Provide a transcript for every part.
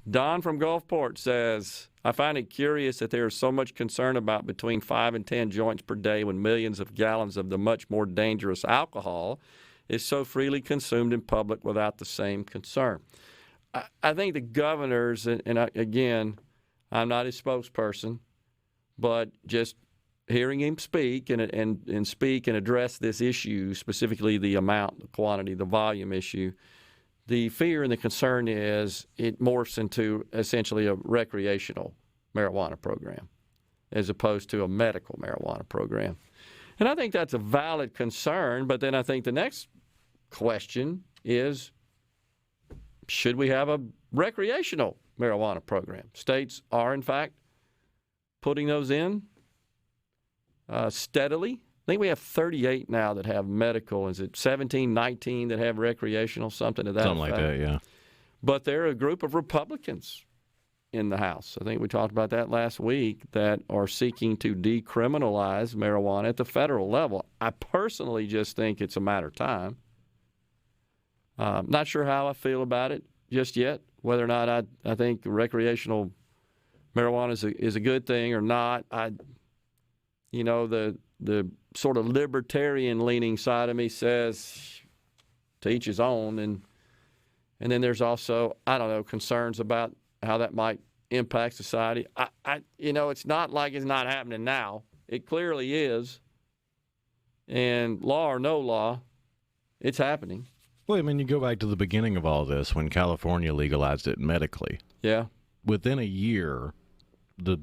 Don from Gulfport says, I find it curious that there is so much concern about between 5 and 10 joints per day when millions of gallons of the much more dangerous alcohol is so freely consumed in public without the same concern. I think the governors, again, I'm not his spokesperson, but just hearing him speak and speak and address this issue, specifically the amount, the quantity, the volume issue, the fear and the concern is it morphs into essentially a recreational marijuana program as opposed to a medical marijuana program. And I think that's a valid concern, but then I think the next question is, should we have a recreational marijuana program? States are, in fact, putting those in steadily. I think we have 38 now that have medical. Is it 17, 19 that have recreational, something to that effect? Something like that, yeah. But there are a group of Republicans in the House, I think we talked about that last week, that are seeking to decriminalize marijuana at the federal level. I personally just think it's a matter of time. Not sure how I feel about it just yet, whether or not I think recreational marijuana is a good thing or not. The sort of libertarian-leaning side of me says to each his own, and then there's also, concerns about how that might impact society. It's not like it's not happening now. It clearly is, and law or no law, it's happening. Well, I mean, you go back to the beginning of all this when California legalized it medically. Yeah. Within a year, the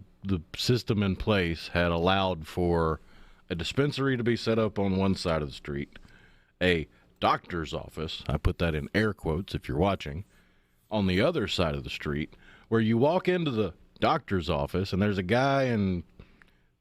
system in place had allowed for a dispensary to be set up on one side of the street, a doctor's office, I put that in air quotes if you're watching, on the other side of the street, where you walk into the doctor's office and there's a guy in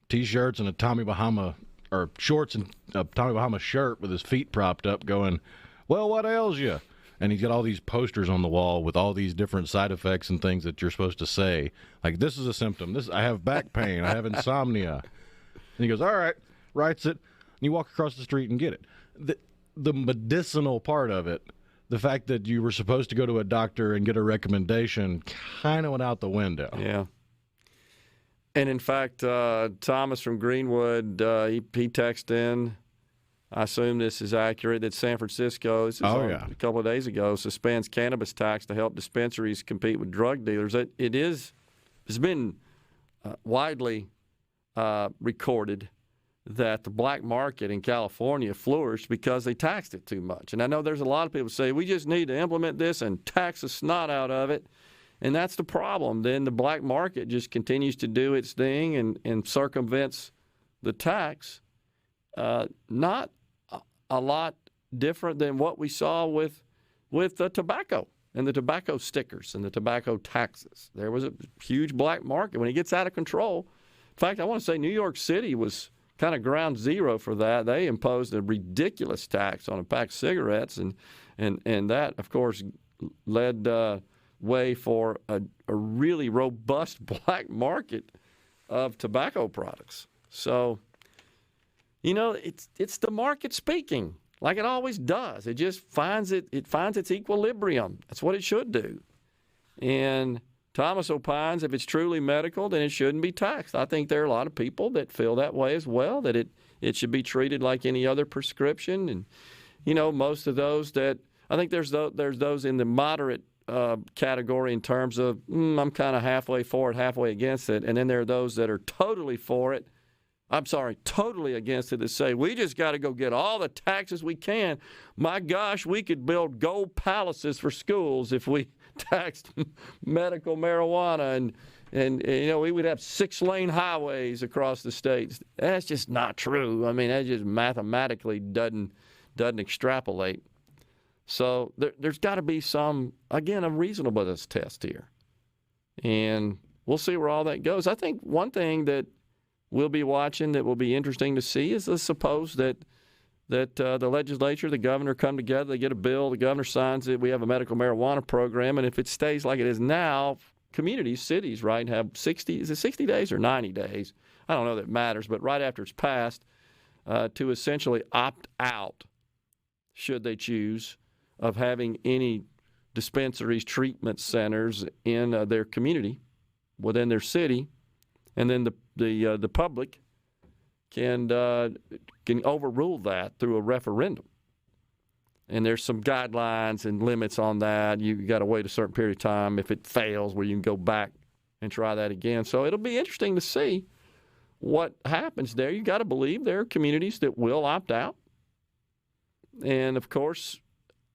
T-shirts and a Tommy Bahama, or shorts and a Tommy Bahama shirt with his feet propped up going, well, what ails you? And he's got all these posters on the wall with all these different side effects and things that you're supposed to say. Like, this is a symptom. I have back pain. I have insomnia. And he goes, all right, writes it. And you walk across the street and get it. The medicinal part of it, the fact that you were supposed to go to a doctor and get a recommendation, kind of went out the window. Yeah. And, in fact, Thomas from Greenwood, he texted in, I assume this is accurate, that San Francisco, a couple of days ago, suspends cannabis tax to help dispensaries compete with drug dealers. It's been widely recorded that the black market in California flourished because they taxed it too much. And I know there's a lot of people say, we just need to implement this and tax the snot out of it. And that's the problem. Then the black market just continues to do its thing and circumvents the tax. Not a lot different than what we saw with the tobacco and the tobacco stickers and the tobacco taxes. There was a huge black market. When it gets out of control, in fact, I want to say New York City was kind of ground zero for that. They imposed a ridiculous tax on a pack of cigarettes, and that, of course, led way for a really robust black market of tobacco products. So, it's the market speaking, like it always does. It just finds its equilibrium. That's what it should do. And Thomas opines if it's truly medical, then it shouldn't be taxed. I think there are a lot of people that feel that way as well, that it should be treated like any other prescription. And, most of those that – I think there's those in the moderate category in terms of I'm kind of halfway for it, halfway against it. And then there are those that are totally for it. Totally against it, that say we just got to go get all the taxes we can. My gosh, we could build gold palaces for schools if we taxed medical marijuana, and we would have 6-lane highways across the states. That's just not true. I mean, that just mathematically doesn't extrapolate. So there's got to be some, again, a reasonableness test here, and we'll see where all that goes. I think one thing that we'll be watching that will be interesting to see is, let's suppose that the legislature, the governor come together, they get a bill, the governor signs it, we have a medical marijuana program, and if it stays like it is now, communities, cities, right, have 60 days or 90 days? I don't know that it matters, but right after it's passed, to essentially opt out, should they choose, of having any dispensaries, treatment centers in their community, within their city, and then the public can overrule that through a referendum. And there's some guidelines and limits on that. You got to wait a certain period of time if it fails, where you can go back and try that again. So it'll be interesting to see what happens there. You got to believe there are communities that will opt out, and of course,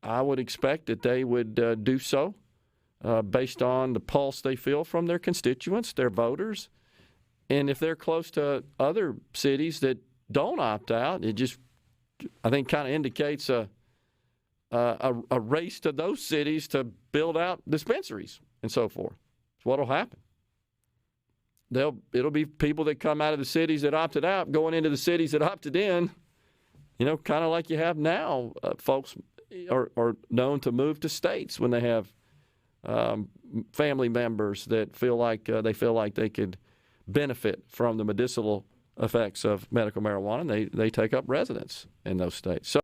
I would expect that they would do so based on the pulse they feel from their constituents, their voters. And if they're close to other cities that don't opt out, it just, I think, kind of indicates a race to those cities to build out dispensaries and so forth. That's what will happen. It'll be people that come out of the cities that opted out going into the cities that opted in, kind of like you have now. Folks are known to move to states when they have family members that feel like they could benefit from the medicinal effects of medical marijuana, and they take up residence in those states. So